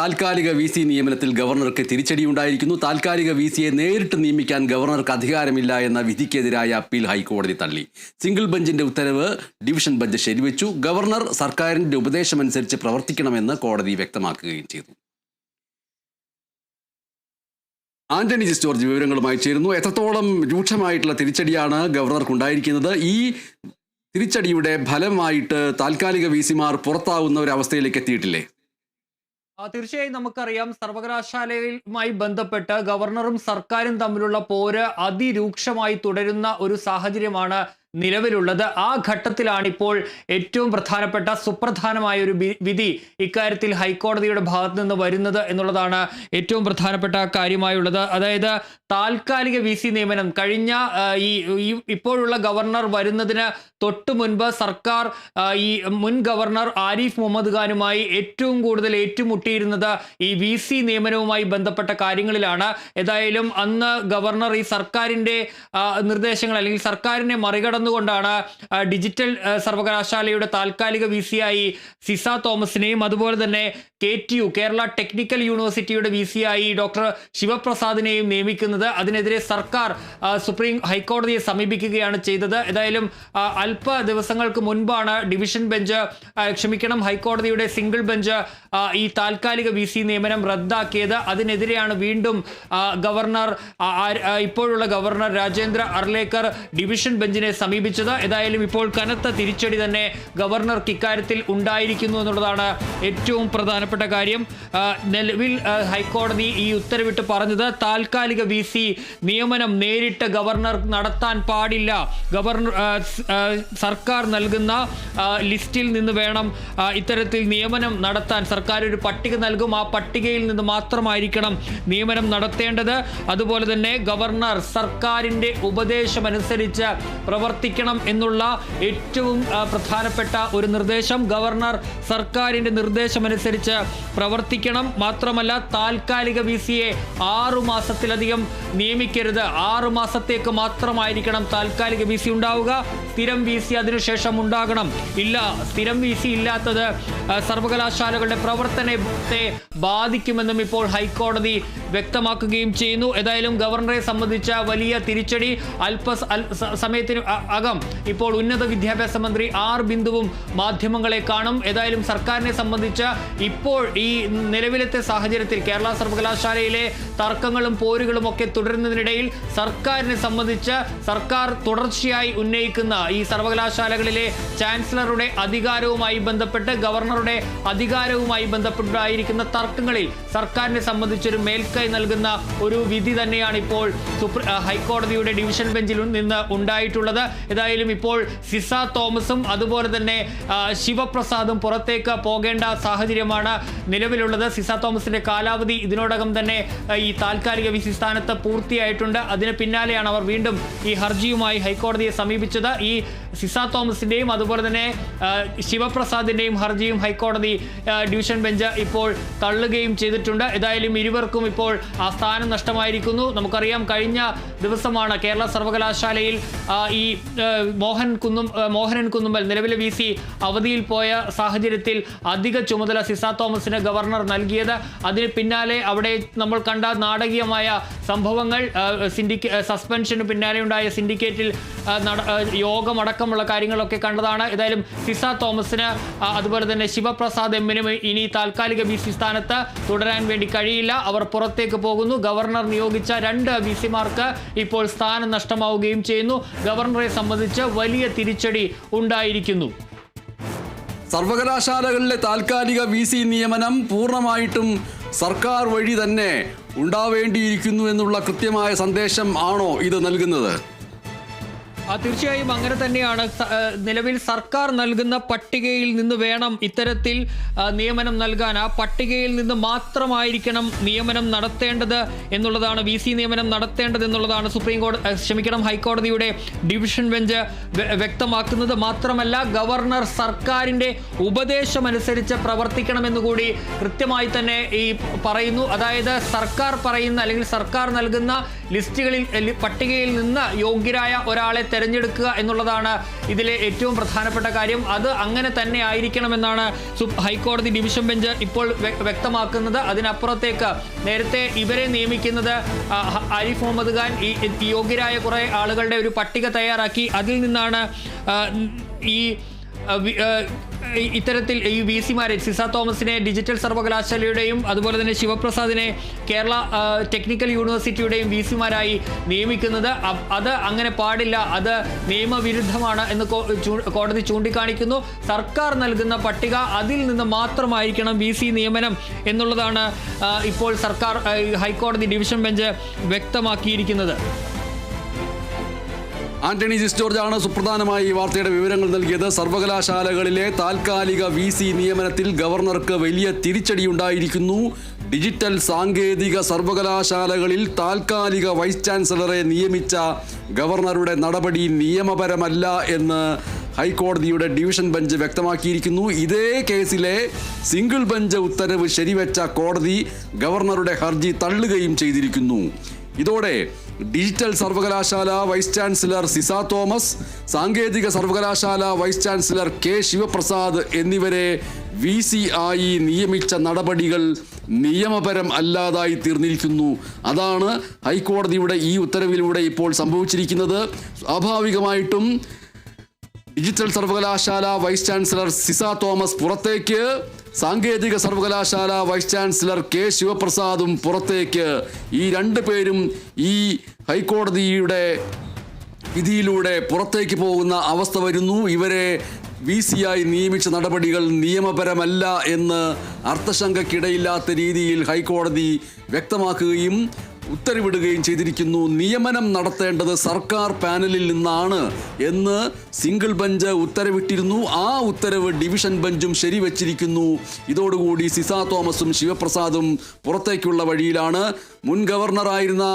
താൽക്കാലിക VC നിയമനത്തിൽ ഗവർണർക്ക് തിരിച്ചടിയുണ്ടായിരിക്കുന്നു. താൽക്കാലിക VCയെ നേരിട്ട് നിയമിക്കാൻ ഗവർണർക്ക് അധികാരമില്ല എന്ന വിധിക്കെതിരായ അപ്പീൽ ഹൈക്കോടതി തള്ളി. സിംഗിൾ ബെഞ്ചിന്റെ ഉത്തരവ് ഡിവിഷൻ ബെഞ്ച് ശരിവെച്ചു. ഗവർണർ സർക്കാരിന്റെ ഉപദേശമനുസരിച്ച് പ്രവർത്തിക്കണമെന്ന് കോടതി വ്യക്തമാക്കുകയും ചെയ്തു. ആന്റണി ജി ജോർജ് വിവരങ്ങളുമായി ചേരുന്നു. എത്രത്തോളം രൂക്ഷമായിട്ടുള്ള തിരിച്ചടിയാണ് ഗവർണർക്കുണ്ടായിരിക്കുന്നത്? ഈ തിരിച്ചടിയുടെ ഫലമായിട്ട് താൽക്കാലിക VCമാർ പുറത്താവുന്ന ഒരു അവസ്ഥയിലേക്ക് എത്തിയിട്ടില്ലേ? തീർച്ചയായും നമുക്കറിയാം, സർവകലാശാലയുമായി ബന്ധപ്പെട്ട് ഗവർണറും സർക്കാരും തമ്മിലുള്ള പോര് അതിരൂക്ഷമായി തുടരുന്ന ഒരു സാഹചര്യമാണ് നിലവിലുള്ളത്. ആ ഘട്ടത്തിലാണ് ഇപ്പോൾ ഏറ്റവും പ്രധാനപ്പെട്ട സുപ്രധാനമായ ഒരു വിധി ഇക്കാര്യത്തിൽ ഹൈക്കോടതിയുടെ ഭാഗത്ത് നിന്ന് വരുന്നത് എന്നുള്ളതാണ് ഏറ്റവും പ്രധാനപ്പെട്ട കാര്യമായുള്ളത്. അതായത് താൽക്കാലിക VC നിയമനം കഴിഞ്ഞ ഇപ്പോഴുള്ള ഗവർണർ വരുന്നതിന് തൊട്ടു മുൻപ് സർക്കാർ ഈ മുൻ ഗവർണർ ആരിഫ് മുഹമ്മദ് ഖാനുമായി ഏറ്റവും കൂടുതൽ ഏറ്റുമുട്ടിയിരുന്നത് ഈ VC നിയമനവുമായി ബന്ധപ്പെട്ട കാര്യങ്ങളിലാണ്. ഏതായാലും അന്ന് ഗവർണർ ഈ സർക്കാരിൻ്റെ നിർദ്ദേശങ്ങൾ അല്ലെങ്കിൽ സർക്കാരിനെ മറികടന്നുകൊണ്ടാണ് ഡിജിറ്റൽ സർവകലാശാലയുടെ താൽക്കാലിക VCയായി സിസ തോമസിനെയും അതുപോലെ തന്നെ KTU കേരള ടെക്നിക്കൽ യൂണിവേഴ്സിറ്റിയുടെ VCയായി ഡോക്ടർ ശിവപ്രസാദിനെയും നിയമിക്കുന്നത്. അതിനെതിരെ സർക്കാർ ഹൈക്കോടതിയെ സമീപിക്കുകയാണ് ചെയ്തത്. ഏതായാലും അല്പ ദിവസങ്ങൾക്ക് മുൻപാണ് ഡിവിഷൻ ബെഞ്ച് ഹൈക്കോടതിയുടെ സിംഗിൾ ബെഞ്ച് ഈ താൽക്കാലിക VC നിയമനം റദ്ദാക്കിയത്. അതിനെതിരെയാണ് വീണ്ടും ഇപ്പോഴുള്ള ഗവർണർ രാജേന്ദ്ര അർലേക്കർ ഡിവിഷൻ ബെഞ്ചിനെ സമീപിച്ചത്. ഏതായാലും ഇപ്പോൾ കനത്ത തിരിച്ചടി തന്നെ ഗവർണർക്ക് ഇക്കാര്യത്തിൽ ഉണ്ടായിരിക്കുന്നു എന്നുള്ളതാണ് ഏറ്റവും പ്രധാനപ്പെട്ട കാര്യം. നിലവിൽ ഹൈക്കോടതി ഈ ഉത്തരവിട്ട് പറഞ്ഞത് താൽക്കാലിക VC നിയമനം നേരിട്ട് ഗവർണർ നടത്താൻ പാടില്ല. സർക്കാർ നൽകുന്ന ലിസ്റ്റിൽ നിന്ന് വേണം ഇത്തരത്തിൽ നിയമനം നടത്താൻ. സർക്കാർ ഒരു പട്ടിക നൽകും, ആ പട്ടികയിൽ നിന്ന് മാത്രമായിരിക്കണം നിയമനം നടത്തേണ്ടത്. അതുപോലെ തന്നെ ഗവർണർ സർക്കാരിൻ്റെ ഉപദേശമനുസരിച്ച് പ്രവർത്തിക്കണം എന്നുള്ള ഏറ്റവും പ്രധാനപ്പെട്ട ഒരു നിർദ്ദേശം. ഗവർണർ സർക്കാരിൻ്റെ നിർദ്ദേശമനുസരിച്ച് പ്രവർത്തിക്കണം. മാത്രമല്ല താൽക്കാലിക VCയെ 6 മാസത്തിലധികം നിയമിക്കരുത്. 6 മാസത്തേക്ക് മാത്രമായിരിക്കണം താൽക്കാലിക VC ഉണ്ടാവുക. സ്ഥിരം VC അതിനുശേഷം ഉണ്ടാകണം. സ്ഥിരം VC ഇല്ലാത്തത് സർവകലാശാലകളുടെ പ്രവർത്തനത്തെ ബാധിക്കുമെന്നും ഇപ്പോൾ ഹൈക്കോടതി വ്യക്തമാക്കുകയും ചെയ്യുന്നു. ഏതായാലും ഗവർണറെ സംബന്ധിച്ച വലിയ തിരിച്ചടി. സമയത്തിന് അകം ഇപ്പോൾ ഉന്നത വിദ്യാഭ്യാസ മന്ത്രി R ബിന്ദുവും മാധ്യമങ്ങളെ കാണും. ഏതായാലും സർക്കാരിനെ സംബന്ധിച്ച് ഇപ്പോൾ ഈ നിലവിലത്തെ സാഹചര്യത്തിൽ കേരള സർവകലാശാലയിലെ തർക്കങ്ങളും പോരുകളും ഒക്കെ തുടരുന്നതിനിടയിൽ സർക്കാരിനെ സംബന്ധിച്ച് സർക്കാർ തുടർച്ചയായി ഉന്നയിക്കുന്ന ഈ സർവകലാശാലകളിലെ ചാൻസലറുടെ അധികാരവുമായി ബന്ധപ്പെട്ട് ഗവർണറുടെ അധികാരവുമായി ബന്ധപ്പെട്ടായിരിക്കുന്ന തർക്കങ്ങളിൽ സർക്കാരിനെ സംബന്ധിച്ചൊരു മേൽക്കൈ നൽകുന്ന ഒരു വിധി തന്നെയാണ് ഇപ്പോൾ ഹൈക്കോടതിയുടെ ഡിവിഷൻ ബെഞ്ചിൽ നിന്ന് ഉണ്ടായിട്ടുള്ളത്. ഏതായാലും ഇപ്പോൾ സിസ തോമസും അതുപോലെ തന്നെ ശിവപ്രസാദും പുറത്തേക്ക് പോകേണ്ട സാഹചര്യമാണ് നിലവിലുള്ളത്. സിസ തോമസിന്റെ കാലാവധി ഇതിനോടകം തന്നെ ഈ താൽക്കാലിക VC സ്ഥാനത്ത് പൂർത്തിയായിട്ടുണ്ട്. അതിന് പിന്നാലെയാണ് അവർ വീണ്ടും ഈ ഹർജിയുമായി ഹൈക്കോടതിയെ സമീപിച്ചത്. ഈ സിസ തോമസിന്റെയും അതുപോലെ തന്നെ ശിവപ്രസാദിന്റെയും ഹർജിയും ഹൈക്കോടതി ഡിവിഷൻ ബെഞ്ച് ഇപ്പോൾ തള്ളുകയും ചെയ്തിട്ടുണ്ട്. ഏതായാലും ഇരുവർക്കും ഇപ്പോൾ ആ സ്ഥാനം നഷ്ടമായിരിക്കുന്നു. നമുക്കറിയാം, കഴിഞ്ഞ ദിവസമാണ് കേരള സർവകലാശാലയിൽ ഈ മോഹനൻ കുന്നുമ്മൽ നിലവിലെ VC അവധിയിൽ പോയ സാഹചര്യത്തിൽ അധിക ചുമതല സിസ തോമസിന് ഗവർണർ നൽകിയത്. അതിന് പിന്നാലെ അവിടെ നമ്മൾ കണ്ട നാടകീയമായ സംഭവങ്ങൾ, സസ്പെൻഷന് പിന്നാലെ ഉണ്ടായ സിൻഡിക്കേറ്റിൽ യോഗമടക്കമുള്ള കാര്യങ്ങളൊക്കെ കണ്ടതാണ്. ഏതായാലും സിസ തോമസിന് അതുപോലെ തന്നെ ശിവപ്രസാദ് എമ്മിനും ഇനി താൽക്കാലിക VC സ്ഥാനത്ത് തുടരാൻ വേണ്ടി കഴിയില്ല. അവർ പുറത്തേക്ക് പോകുന്നു. ഗവർണർ നിയോഗിച്ച 2 VCമാർക്ക് ഇപ്പോൾ സ്ഥാനം നഷ്ടമാവുകയും ചെയ്യുന്നു. ഗവർണറെ സംബന്ധിച്ച് വലിയ തിരിച്ചടി ഉണ്ടായിരിക്കുന്നു. സർവകലാശാലകളിലെ താൽക്കാലിക VC നിയമനം പൂർണ്ണമായിട്ടും സർക്കാർ വഴി തന്നെ ഉണ്ടാവേണ്ടിയിരിക്കുന്നു എന്നുള്ള കൃത്യമായ സന്ദേശം ആണോ ഇത് നൽകുന്നത്? തീർച്ചയായും അങ്ങനെ തന്നെയാണ്. നിലവിൽ സർക്കാർ നൽകുന്ന പട്ടികയിൽ നിന്ന് വേണം ഇത്തരത്തിൽ നിയമനം നൽകാൻ. ആ പട്ടികയിൽ നിന്ന് മാത്രമായിരിക്കണം നിയമനം നടത്തേണ്ടത് എന്നുള്ളതാണ്, VC നിയമനം നടത്തേണ്ടത് എന്നുള്ളതാണ് ഹൈക്കോടതിയുടെ ഡിവിഷൻ ബെഞ്ച് വ്യക്തമാക്കുന്നത്. മാത്രമല്ല ഗവർണർ സർക്കാരിൻ്റെ ഉപദേശമനുസരിച്ച് പ്രവർത്തിക്കണമെന്നുകൂടി കൃത്യമായി തന്നെ ഈ പറയുന്നു. അതായത് സർക്കാർ പറയുന്ന അല്ലെങ്കിൽ സർക്കാർ നൽകുന്ന പട്ടികയിൽ നിന്ന് യോഗ്യരായ ഒരാളെ തിരഞ്ഞെടുക്കുക എന്നുള്ളതാണ് ഇതിലെ ഏറ്റവും പ്രധാനപ്പെട്ട കാര്യം. അത് അങ്ങനെ തന്നെ ആയിരിക്കണമെന്നാണ് ഹൈക്കോടതി ഡിവിഷൻ ബെഞ്ച് ഇപ്പോൾ വ്യക്തമാക്കുന്നത്. അതിനപ്പുറത്തേക്ക് നേരത്തെ ഇവരെ നിയമിക്കുന്നത് ആരിഫ് മുഹമ്മദ് ഖാൻ ഈ യോഗ്യരായ കുറേ ആളുകളുടെ ഒരു പട്ടിക തയ്യാറാക്കി അതിൽ നിന്നാണ് ഇത്തരത്തിൽ ഈ വി സിമാരെ സിസ തോമസിനെ ഡിജിറ്റൽ സർവകലാശാലയുടെയും അതുപോലെ തന്നെ ശിവപ്രസാദിനെ കേരള ടെക്നിക്കൽ യൂണിവേഴ്സിറ്റിയുടെയും വി സിമാരായി നിയമിക്കുന്നത്. അത് അങ്ങനെ പാടില്ല, അത് നിയമവിരുദ്ധമാണ് എന്ന് കോടതി ചൂണ്ടിക്കാണിക്കുന്നു. സർക്കാർ നൽകുന്ന പട്ടിക അതിൽ നിന്ന് മാത്രമായിരിക്കണം വി സി നിയമനം എന്നുള്ളതാണ് ഇപ്പോൾ ഹൈക്കോടതി ഡിവിഷൻ ബെഞ്ച് വ്യക്തമാക്കിയിരിക്കുന്നത്. ആന്റണി ജി ജോർജ് ആണ് സുപ്രധാനമായി ഈ വാർത്തയുടെ വിവരങ്ങൾ നൽകിയത്. സർവകലാശാലകളിലെ താൽക്കാലിക വി സി നിയമനത്തിൽ ഗവർണർക്ക് വലിയ തിരിച്ചടിയുണ്ടായിരിക്കുന്നു. ഡിജിറ്റൽ സാങ്കേതിക സർവകലാശാലകളിൽ താൽക്കാലിക വൈസ് ചാൻസലറെ നിയമിച്ച ഗവർണറുടെ നടപടി നിയമപരമല്ല എന്ന് ഹൈക്കോടതിയുടെ ഡിവിഷൻ ബെഞ്ച് വ്യക്തമാക്കിയിരിക്കുന്നു. ഇതേ കേസിലെ സിംഗിൾ ബെഞ്ച് ഉത്തരവ് ശരിവെച്ച കോടതി ഗവർണറുടെ ഹർജി തള്ളുകയും ചെയ്തിരിക്കുന്നു. ഇതോടെ ഡിജിറ്റൽ സർവകലാശാല വൈസ് ചാൻസലർ സിസ തോമസ്, സാങ്കേതിക സർവകലാശാല വൈസ് ചാൻസലർ കെ ശിവപ്രസാദ് എന്നിവരെ വി സി ആയി നിയമിച്ച നടപടികൾ നിയമപരം അല്ലാതായി തീർന്നിരിക്കുന്നു. അതാണ് ഹൈക്കോടതിയുടെ ഈ ഉത്തരവിലൂടെ ഇപ്പോൾ സംഭവിച്ചിരിക്കുന്നത്. സ്വാഭാവികമായിട്ടും ഡിജിറ്റൽ സർവകലാശാല വൈസ് ചാൻസലർ സിസ തോമസ് പുറത്തേക്ക്, സാങ്കേതിക സർവകലാശാല വൈസ് ചാൻസലർ കെ ശിവപ്രസാദും പുറത്തേക്ക്. ഈ രണ്ടു പേരും ഈ ഹൈക്കോടതിയുടെ വിധിയിലൂടെ പുറത്തേക്ക് പോകുന്ന അവസ്ഥ വരുന്നു. ഇവരെ വി സിയായി നിയമിച്ച നടപടികൾ നിയമപരമല്ല എന്ന് അർത്ഥശങ്കയ്ക്കിടയില്ലാത്ത രീതിയിൽ ഹൈക്കോടതി വ്യക്തമാക്കുകയും ഉത്തരവിടുകയും ചെയ്തിരിക്കുന്നു. നിയമനം നടത്തേണ്ടത് സർക്കാർ പാനലിൽ നിന്നാണ് എന്ന് സിംഗിൾ ബെഞ്ച് ഉത്തരവിട്ടിരുന്നു. ആ ഉത്തരവ് ഡിവിഷൻ ബെഞ്ചും ശരിവച്ചിരിക്കുന്നു. ഇതോടുകൂടി സിസ തോമസും ശിവപ്രസാദും പുറത്തേക്കുള്ള വഴിയിലാണ്. മുൻ ഗവർണറായിരുന്ന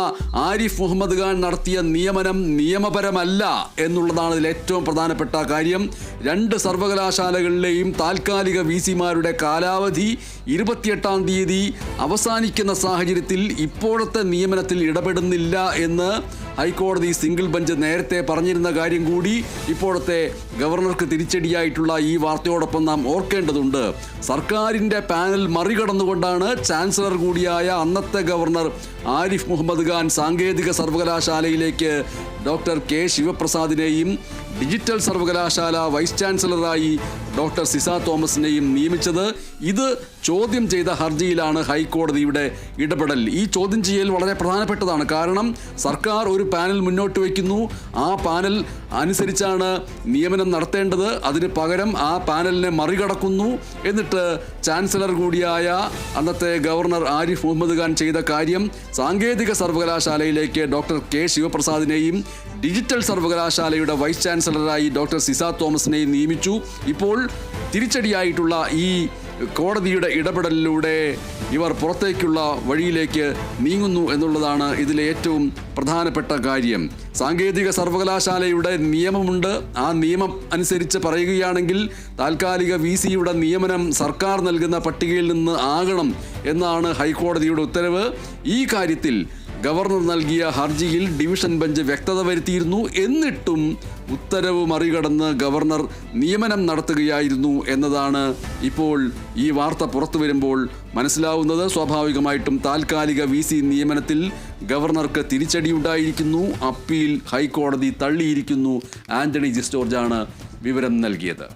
ആരിഫ് മുഹമ്മദ് ഖാൻ നടത്തിയ നിയമനം നിയമപരമല്ല എന്നുള്ളതാണ് ഇതിൽ ഏറ്റവും പ്രധാനപ്പെട്ട കാര്യം. രണ്ട് സർവകലാശാലകളിലെയും താൽക്കാലിക വി സിമാരുടെ കാലാവധി 28-ാം തീയതി അവസാനിക്കുന്ന സാഹചര്യത്തിൽ ഇപ്പോഴത്തെ നിയമനത്തിൽ ഇടപെടുന്നില്ല എന്ന് ഹൈക്കോടതി സിംഗിൾ ബെഞ്ച് നേരത്തെ പറഞ്ഞിരുന്ന കാര്യം കൂടി ഇപ്പോഴത്തെ ഗവർണർക്ക് തിരിച്ചടിയായിട്ടുള്ള ഈ വാർത്തയോടൊപ്പം നാം ഓർക്കേണ്ടതുണ്ട്. സർക്കാരിൻ്റെ പാനൽ മറികടന്നുകൊണ്ടാണ് ചാൻസലർ കൂടിയായ അന്നത്തെ ഗവർണർ ആരിഫ് മുഹമ്മദ് ഖാൻ സാങ്കേതിക സർവകലാശാലയിലേക്ക് ഡോക്ടർ കെ ശിവപ്രസാദിനെയും ഡിജിറ്റൽ സർവകലാശാല വൈസ് ചാൻസലറായി ഡോക്ടർ സിസ തോമസിനെയും നിയമിച്ചത്. ഇത് ചോദ്യം ചെയ്ത ഹർജിയിലാണ് ഹൈക്കോടതിയുടെ ഇടപെടൽ. ഈ ചോദ്യം ചെയ്യൽ വളരെ പ്രധാനപ്പെട്ടതാണ്. കാരണം സർക്കാർ ഒരു പാനൽ മുന്നോട്ട് വയ്ക്കുന്നു, ആ പാനൽ അനുസരിച്ചാണ് നിയമനം നടത്തേണ്ടത്. അതിന് പകരം ആ പാനലിനെ മറികടക്കുന്നു. എന്നിട്ട് ചാൻസലർ കൂടിയായ അന്നത്തെ ഗവർണർ ആരിഫ് മുഹമ്മദ് ഖാൻ ചെയ്ത കാര്യം സാങ്കേതിക സർവകലാശാലയിലേക്ക് ഡോക്ടർ കെ ശിവപ്രസാദിനെയും ഡിജിറ്റൽ സർവകലാശാലയുടെ വൈസ് ചാൻസലറായി ഡോക്ടർ സിസ തോമസിനെയും നിയമിച്ചു. ഇപ്പോൾ തിരിച്ചടിയായിട്ടുള്ള ഈ കോടതിയുടെ ഇടപെടലിലൂടെ ഇവർ പുറത്തേക്കുള്ള വഴിയിലേക്ക് നീങ്ങുന്നു എന്നുള്ളതാണ് ഇതിലെ ഏറ്റവും പ്രധാനപ്പെട്ട കാര്യം. സാങ്കേതിക സർവകലാശാലയുടെ നിയമമുണ്ട്. ആ നിയമം അനുസരിച്ച് പറയുകയാണെങ്കിൽ താൽക്കാലിക വി സിയുടെ നിയമനം സർക്കാർ നൽകുന്ന പട്ടികയിൽ നിന്ന് ആകണം എന്നാണ് ഹൈക്കോടതിയുടെ ഉത്തരവ്. ഈ കാര്യത്തിൽ ഗവർണർ നൽകിയ ഹർജിയിൽ ഡിവിഷൻ ബെഞ്ച് വ്യക്തത വരുത്തിയിരുന്നു. എന്നിട്ടും ഉത്തരവ് മറികടന്ന് ഗവർണർ നിയമനം നടത്തുകയായിരുന്നു എന്നതാണ് ഇപ്പോൾ ഈ വാർത്ത പുറത്തു വരുമ്പോൾ മനസ്സിലാവുന്നത്. സ്വാഭാവികമായിട്ടും താൽക്കാലിക വി സി നിയമനത്തിൽ ഗവർണർക്ക് തിരിച്ചടിയുണ്ടായിരിക്കുന്നു. അപ്പീൽ ഹൈക്കോടതി തള്ളിയിരിക്കുന്നു. ആന്റണി ജി ജോർജാണ് വിവരം നൽകിയത്.